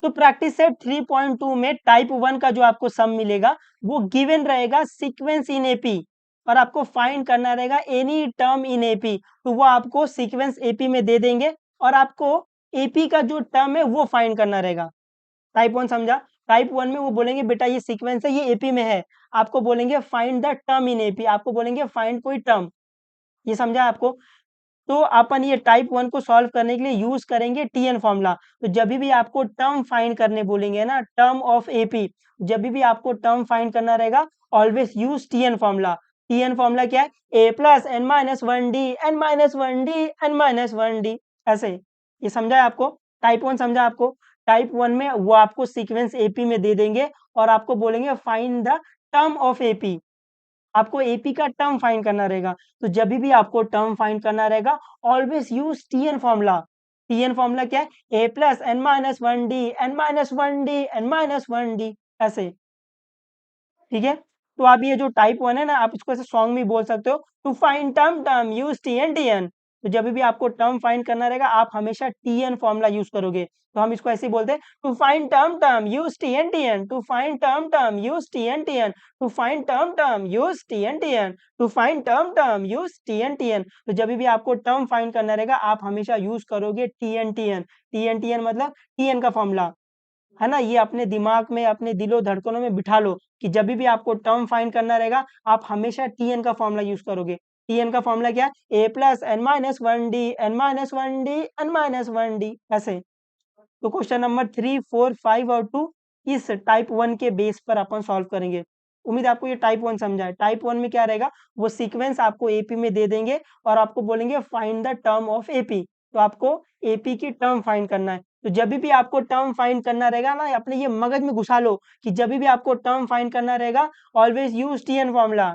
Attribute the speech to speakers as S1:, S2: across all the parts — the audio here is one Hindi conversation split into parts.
S1: तो प्रैक्टिस सेट 3.2 में टाइप 1 का जो आपको सम मिलेगा वो गिवन रहेगा सीक्वेंस इन एपी, और आपको फाइंड करना रहेगा एनी टर्म इन एपी। तो वो आपको सीक्वेंस एपी में दे देंगे और आपको एपी का जो टर्म है वो फाइंड करना रहेगा। टाइप 1 समझा? टाइप 1 में वो बोलेंगे बेटा ये सीक्वेंस है, ये एपी में है, आपको बोलेंगे find the term in AP, आपको बोलेंगे फाइंड कोई टर्म। ये समझा आपको? तो अपन ये टाइप 1 को सॉल्व करने के लिए यूज करेंगे टीएन फॉर्मूला। तो जब भी आपको टर्म फाइंड करने बोलेंगे ना, टर्म ऑफ एपी, जब भी आपको टर्म फाइंड करना रहेगा, always use TN formula. TN formula क्या है? A plus N minus one D N minus one D N minus one D, ऐसे। ये समझा है आपको? टाइप 1 समझा आपको? टाइप 1 में वो आपको सीक्वेंस एपी में दे देंगे और आपको बोलेंगे find the term of AP, आपको एपी का टर्म फाइंड करना रहेगा। तो जब भी आपको टर्म फाइंड करना रहेगा, always use TN formula. TN formula क्या है? A plus N minus one D N minus one D N minus one D, ऐसे। ठीक है? तो आप ये जो टाइप 1 है ना, आप इसको ऐसे सॉन्ग में बोल सकते हो, to find term term use TN TN. तो जब भी आपको टर्म फाइंड करना रहेगा, आप हमेशा टीएन फॉर्मूला यूज करोगे। तो हम इसको ऐसे ही बोलते हैं, to find term term use TN TN, to find term term use TN TN, to find term term use TN TN, to find term term use TN TN. तो जब भी आपको टर्म फाइंड करना रहेगा, आप हमेशा यूज करोगे टीएन टीएन। टीएन टीएन मतलब टीएन का फॉर्मूला, है ना? ये अपने दिमाग में, अपने दिलो धड़कनों में बिठा लो कि जब भी आपको टर्म फाइंड करना रहेगा, आप हमेशा टीएन का फॉर्मूला यूज करोगे। टीएन का फॉर्मूला क्या है? A plus N minus one D N minus one D N minus one D, ऐसे। तो क्वेश्चन नंबर 3, 4, 5 और 2 इस टाइप 1 के बेस पर अपन सॉल्व करेंगे। उम्मीद आपको ये टाइप 1 समझा है। टाइप 1 में क्या रहेगा? वो सीक्वेंस आपको एपी में दे देंगे और आपको बोलेंगे find the term of AP. तो आपको एपी की टर्म फाइंड करना है। तो जब भी आपको टर्म फाइंड करना रहेगा ना, अपने ये मगज में घुसा लो कि जब भी आपको टर्म फाइंड करना रहेगा, ऑलवेज यूज टीएन फॉर्मूला,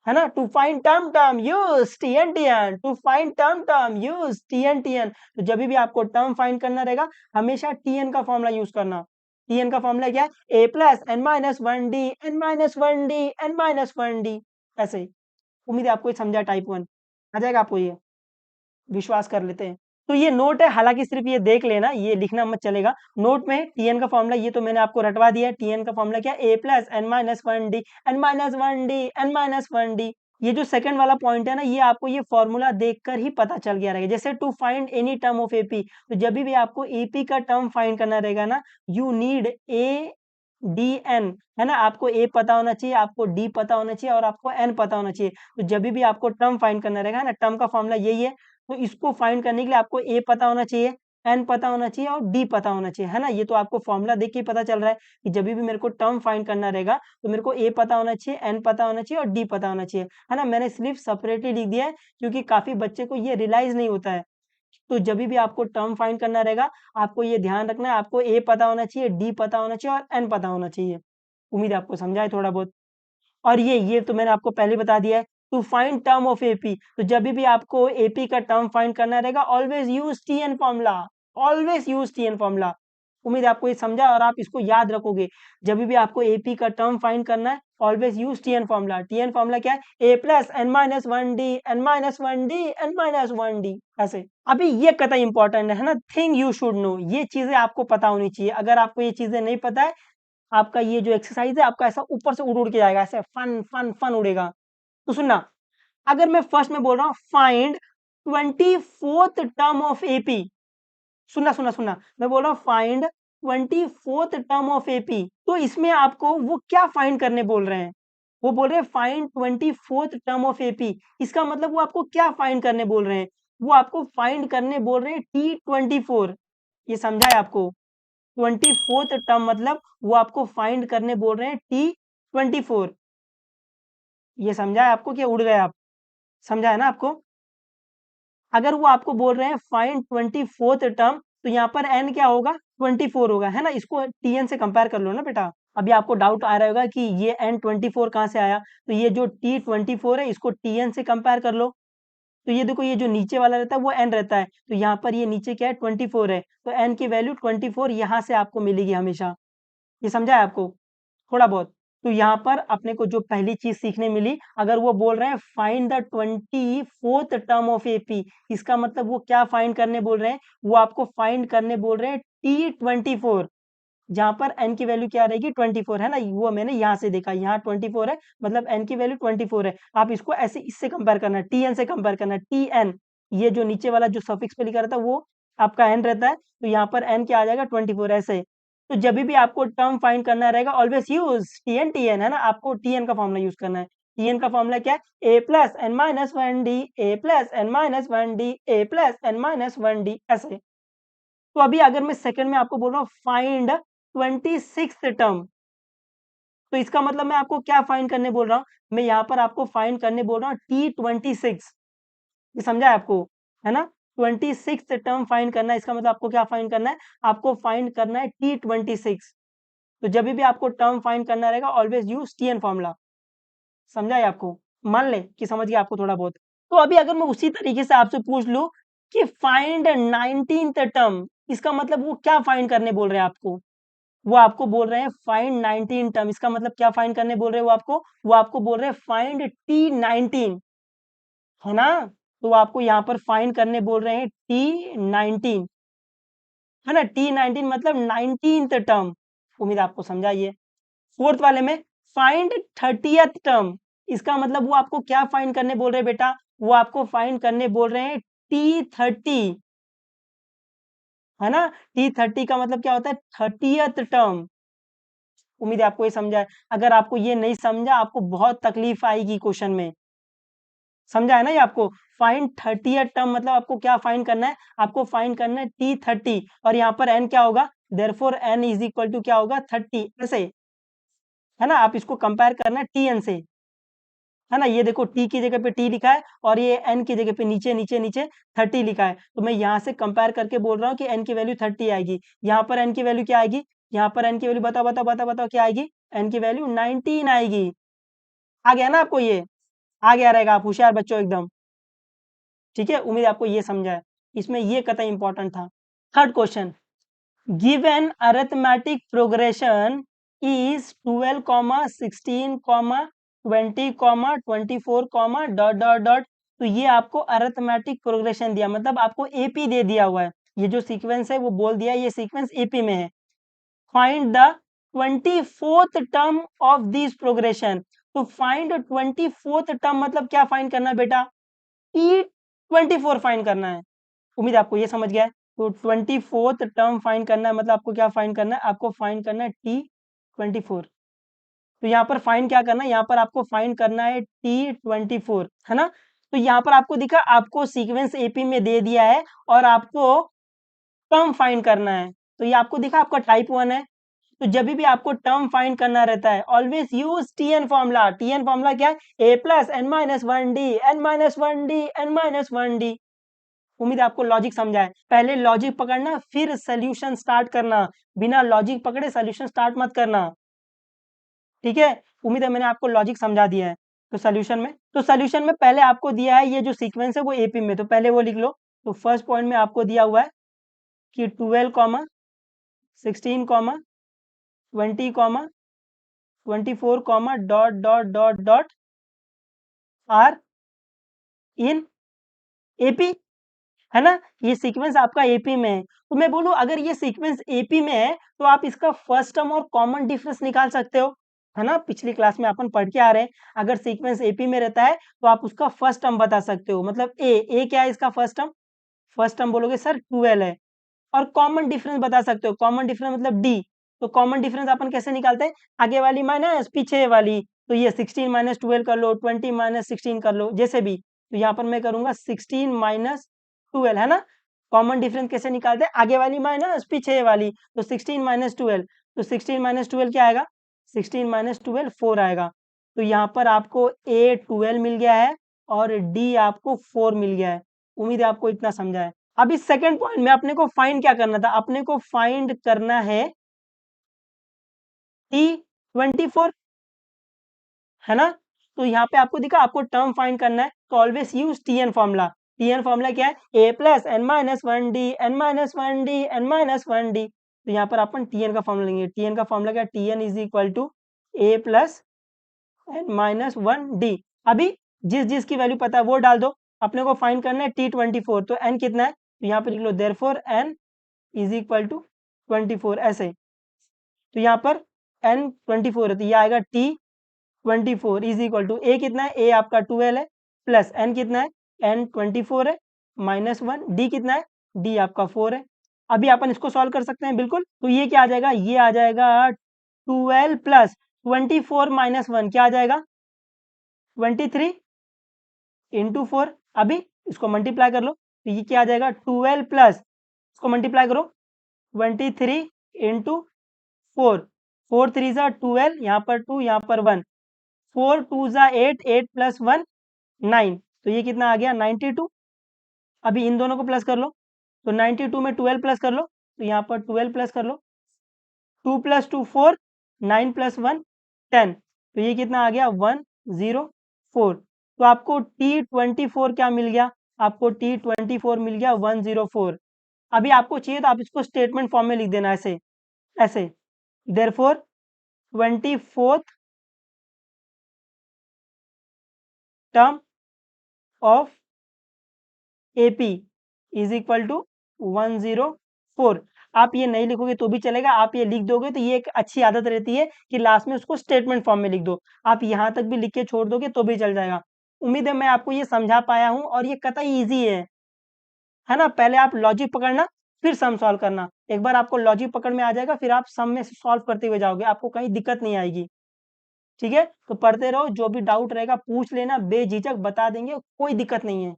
S1: है ना? To find term term use TN TN, to find term term use TN TN. तो जब भी आपको टर्म फाइंड करना रहेगा, हमेशा टीएन का फॉर्मूला यूज करना। टीएन का फॉर्मूला क्या है? A plus N minus one D N minus one D N minus one D, ऐसे। उम्मीद है आपको ये समझा टाइप 1 आ जाएगा आपको ये, विश्वास कर लेते हैं। तो ये नोट है, हालांकि सिर्फ ये देख लेना, ये लिखना मत चलेगा। नोट में टीएन का फॉर्मूला ये तो मैंने आपको रटवा दिया है। टीएन का फॉर्मूला क्या है? A plus N minus one D N minus one D N minus one D. ये जो सेकंड वाला पॉइंट है ना, ये आपको ये फॉर्मूला देखकर ही पता चल गया रहेगा। जैसे to find any term of AP, तो जब भी आपको एपी का टर्म फाइंड करना रहेगा ना, you need a d n, है ना? आपको ए पता होना चाहिए, आपको डी पता होना चाहिए और आपको एन पता होना चाहिए। तो जब भी आपको टर्म फाइंड करना रहेगा ना, टर्म का फॉर्मूला यही है। तो इसको फाइंड करने के लिए आपको ए पता होना चाहिए, एन पता होना चाहिए और डी पता होना चाहिए, है ना? ये तो आपको फॉर्मूला देख के ही पता चल रहा है कि जब भी मेरे को टर्म फाइंड करना रहेगा, तो मेरे को ए पता होना चाहिए, एन पता होना चाहिए और डी पता होना चाहिए, है ना? मैंने सिर्फ सेपरेटली लिख दिया है क्योंकि काफी बच्चे को ये रियलाइज नहीं होता है। तो जब भी आपको टर्म फाइंड करना रहेगा, आपको ये ध्यान रखना है, आपको ए पता होना चाहिए, डी पता होना चाहिए और एन पता होना चाहिए। उम्मीद है आपको समझा है थोड़ा बहुत। और ये तो मैंने आपको पहले बता दिया है। To find term of AP, तो जब भी आपको एपी का टर्म फाइंड करना रहेगा, always use TN formula, always use TN formula. उम्मीद है आपको ये समझा और आप इसको याद रखोगे। जब भी आपको एपी का टर्म फाइंड करना है, always use TN formula. TN formula क्या है? A plus N minus one D N minus one D N minus one D, ऐसे। अभी ये कतई इंपॉर्टेंट है ना, थिंग यू शुड नो, ये चीजें आपको पता होनी चाहिए। अगर आपको ये चीजें नहीं पता है, आपका ये जो एक्सरसाइज है आपका ऐसा ऊपर से उड़ उड़ के जाएगा, ऐसे फन फन फन उड़ेगा। तो सुनना, अगर मैं फर्स्ट में बोल रहा हूँ find 24th term of AP, सुनना सुनना सुनना, मैं बोल रहा हूँ find 24th term of AP, तो इसमें आपको वो क्या फाइंड करने बोल रहे हैं? वो बोल रहे हैं find 24th term of AP. इसका मतलब वो आपको क्या फाइंड करने बोल रहे हैं? वो आपको फाइंड करने बोल रहे हैं T24। ये समझा है आपको? 24th टर्म मतलब वो आपको फाइंड करने बोल रहे हैं T24। ये समझा है आपको? क्या उड़ गए आप? समझा है ना आपको? अगर वो आपको बोल रहे हैं फाइंड 24th टर्म, तो यहाँ पर n क्या होगा? 24 होगा, है ना? इसको tn से कंपेयर कर लो ना बेटा। अभी आपको डाउट आ रहा होगा कि ये n 24 कहाँ से आया, तो ये जो T24 है इसको tn से कंपेयर कर लो। तो ये देखो, ये जो नीचे वाला रहता है वो n रहता है, तो यहाँ पर ये नीचे क्या है? 24 है, तो n की वैल्यू 24 यहाँ से आपको मिलेगी हमेशा। ये समझा है आपको थोड़ा बहुत? तो यहाँ पर अपने को जो पहली चीज सीखने मिली, अगर वो बोल रहे हैं find the 24th term of AP, इसका मतलब वो क्या फाइंड करने बोल रहे हैं, वो आपको फाइंड करने बोल रहे हैं T24, जहां पर n की वैल्यू क्या रहेगी 24 है ना, वो मैंने यहाँ से देखा, यहाँ 24 है मतलब n की वैल्यू 24 है। आप इसको ऐसे इससे कंपेयर करना, tn से कंपेयर करना, tn, ये जो नीचे वाला जो सफिक्स पे लिखा रहता है वो आपका n रहता है, तो यहाँ पर n क्या आ जाएगा 24 ऐसे। तो जब भी आपको टर्म फाइंड करना रहेगा ऑलवेज यूज tn है ना, आपको tn का फॉर्मूला यूज करना है। tn का फॉर्मूला क्या है, a plus N minus one d, a plus N minus one d, a plus N minus one D, ऐसे। तो अभी अगर मैं सेकंड में आपको बोल रहा हूँ फाइंड 26th टर्म, तो इसका मतलब मैं आपको क्या फाइंड करने बोल रहा हूँ, मैं यहाँ पर आपको फाइंड करने बोल रहा हूँ T26, ये समझा है आपको, है ना। 26th टर्म फाइंड करना है, इसका मतलब आपको क्या फाइंड करना है, आपको फाइंड करना है T26। तो जब भी आपको टर्म फाइंड करना रहेगा ऑलवेज यूज टीएन फॉर्मूला, समझा है आपको, मान ले कि समझ गया आपको थोड़ा बहुत। तो अभी अगर मैं उसी तरीके से आपसे पूछ लूं कि फाइंड 19th टर्म, इसका मतलब वो क्या फाइंड करने बोल रहे हैं आपको, वो आपको बोल रहे हैं फाइंड 19 टर्म, इसका मतलब क्या फाइंड करने बोल रहे हैं वो आपको बोल रहे हैं फाइंड T19, है ना। तो आपको यहाँ पर फाइंड करने बोल रहे हैं T19, है ना, T19 मतलब 19th टर्म, उम्मीद आपको समझा ये। फोर्थ वाले में फाइंड 30th टर्म, इसका मतलब वो आपको क्या फाइंड करने बोल रहे हैं बेटा, वो आपको फाइंड करने बोल रहे हैं T30, है ना। T30 का मतलब क्या होता है 30th टर्म, उम्मीद है आपको ये समझा है। अगर आपको ये नहीं समझा आपको बहुत तकलीफ आएगी क्वेश्चन में, समझा है ना ये आपको। फाइंड 30th टर्म मतलब आपको क्या फाइंड करना है, आपको फाइंड करना है T30, और यहाँ पर n क्या होगा, therefore n is equal to क्या होगा 30, ऐसे, है ना। आप इसको कंपेयर करना है Tn से, है ना। ये देखो t की जगह पे t लिखा है और ये n की जगह पे नीचे नीचे नीचे 30 लिखा है, तो मैं यहाँ से कंपेयर करके बोल रहा हूँ कि n की वैल्यू 30 आएगी, यहाँ पर n की वैल्यू क्या आएगी, यहाँ पर n की वैल्यू बताओ बताओ बताओ बताओ क्या आएगी, n की वैल्यू 19 आएगी। आ गया ना आपको ये, आ गया रहेगा, आप होशियार बच्चों एकदम, ठीक है। उम्मीद है आपको ये समझा है, इसमें ये कतई इंपॉर्टेंट था। Third question, given arithmetic progression is 12, 16, 20, 24, dot dot dot, तो ये आपको अरिथमेटिक प्रोग्रेशन दिया, मतलब आपको एपी दे दिया हुआ है, ये जो सीक्वेंस है वो बोल दिया ये सीक्वेंस एपी में है। Find the 24th term of this progression, तो फाइंड 24th टर्म मतलब क्या फाइंड करना है बेटा, T24 फाइंड करना है, उम्मीद आपको ये समझ गया है। तो 24th टर्म फाइंड करना है मतलब आपको क्या फाइंड करना है, आपको फाइंड करना है T24। तो यहाँ पर फाइंड क्या करना है, यहाँ पर आपको फाइंड करना है T24, है ना। तो यहाँ पर आपको दिखा आपको सीक्वेंस एपी में दे दिया है और आपको टर्म फाइंड करना है, तो ये आपको दिखा आपका टाइप 1 है। तो जब भी आपको टर्म फाइंड करना रहता है always use TN formula, TN formula क्या है, A plus N minus one D, N minus one D, N minus one D. उम्मीद है आपको लॉजिक समझा है, पहले लॉजिक पकड़ना फिर सोल्यूशन स्टार्ट करना, बिना लॉजिक पकड़े सोल्यूशन स्टार्ट मत करना, ठीक है। उम्मीद है मैंने आपको लॉजिक समझा दिया है। तो सोल्यूशन में पहले आपको दिया है ये जो सीक्वेंस है वो एपी में, तो पहले वो लिख लो। तो फर्स्ट पॉइंट में आपको दिया हुआ है कि 12, 16, 20, 24, dot dot dot dot are in AP, है ना। ये सीक्वेंस आपका एपी में है, तो मैं बोलूं अगर ये सीक्वेंस एपी में है तो आप इसका फर्स्ट टर्म और कॉमन डिफरेंस निकाल सकते हो, है ना। पिछली क्लास में अपन पढ़ के आ रहे हैं, अगर सीक्वेंस एपी में रहता है तो आप उसका फर्स्ट टर्म बता सकते हो, मतलब ए क्या है इसका फर्स्ट टर्म बोलोगे सर 12 है, और कॉमन डिफरेंस बता सकते हो, कॉमन डिफरेंस मतलब डी। तो कॉमन डिफरेंस अपन कैसे निकालते हैं, आगे वाली माइनस पीछे वाली, तो ये 16 माइनस 12 कर लो, 20 माइनस 16 कर लो, जैसे भी। तो यहाँ पर मैं करूंगा 16 माइनस 12, है ना। कॉमन डिफरेंस कैसे निकालते हैं, आगे वाली माइनस पीछे वाली, तो 16 माइनस 12, तो 16 माइनस 12 क्या आएगा, 16 माइनस 12 4 आएगा। तो यहाँ पर आपको ए 12 मिल गया है और डी आपको 4 मिल गया है। उम्मीद है आपको इतना समझा है। अब इस सेकंड पॉइंट में अपने को फाइंड क्या करना था, अपने को फाइंड करना है T24, है ना। तो यहाँ पे आपको दिखा आपको टर्म फाइंड करना है, तो always use TN formula. TN formula क्या है, A plus N minus one D, N minus one D, N minus one D. तो यहाँ पर अपन टीएन का फॉर्मूला लेंगे, टीएन का फॉर्मूला क्या है, TN is equal to A plus N minus 1 D. अभी जिस जिस की वैल्यू पता है वो डाल दो। अपने को फाइंड करना है T24, तो एन कितना है, तो यहाँ पे लिख लो therefore N is equal to 24 ऐसे। तो यहाँ पर एन 24 है, तो ये आएगा T24 इज इक्वल टू ए कितना है, ए आपका 12 है, प्लस एन कितना है, एन 24 है, -1 डी कितना है, डी आपका 4 है। अभी अपन इसको सॉल्व कर सकते हैं बिल्कुल। तो ये क्या आ जाएगा, ये आ जाएगा 12 प्लस 24 माइनस 1 क्या आ जाएगा 23 इंटू 4। अभी इसको मल्टीप्लाई कर लो, तो ये क्या आ जाएगा 12 प्लस, इसको मल्टीप्लाई करो 23 इंटू 4, 4 3 ज़ा 12, यहाँ पर 2 यहाँ पर 1, 4 2 ज़ा 8, 8 प्लस 1 9, तो ये कितना आ गया 92। अभी इन दोनों को प्लस कर लो, तो 92 में 12 प्लस कर लो, तो यहाँ पर 12 प्लस कर लो, 2 प्लस 2 4, 9 प्लस 1 10, तो ये कितना आ गया 104। तो आपको T24 क्या मिल गया, आपको T24 मिल गया 104। अभी आपको चाहिए तो आप इसको स्टेटमेंट फॉर्म में लिख देना ऐसे ऐसे, therefore 24th term of AP is equal to 104। आप ये नहीं लिखोगे तो भी चलेगा, आप ये लिख दोगे तो ये एक अच्छी आदत रहती है कि लास्ट में उसको स्टेटमेंट फॉर्म में लिख दो। आप यहाँ तक भी लिख के छोड़ दोगे तो भी चल जाएगा। उम्मीद है मैं आपको ये समझा पाया हूँ और ये कतई ईजी है ना। पहले आप लॉजिक पकड़ना, फिर सम सॉल्व करना। एक बार आपको लॉजिक पकड़ में आ जाएगा, फिर आप सम में से सॉल्व करते हुए जाओगे, आपको कहीं दिक्कत नहीं आएगी। ठीक है, तो पढ़ते रहो, जो भी डाउट रहेगा पूछ लेना, बेझिझक बता देंगे, कोई दिक्कत नहीं है।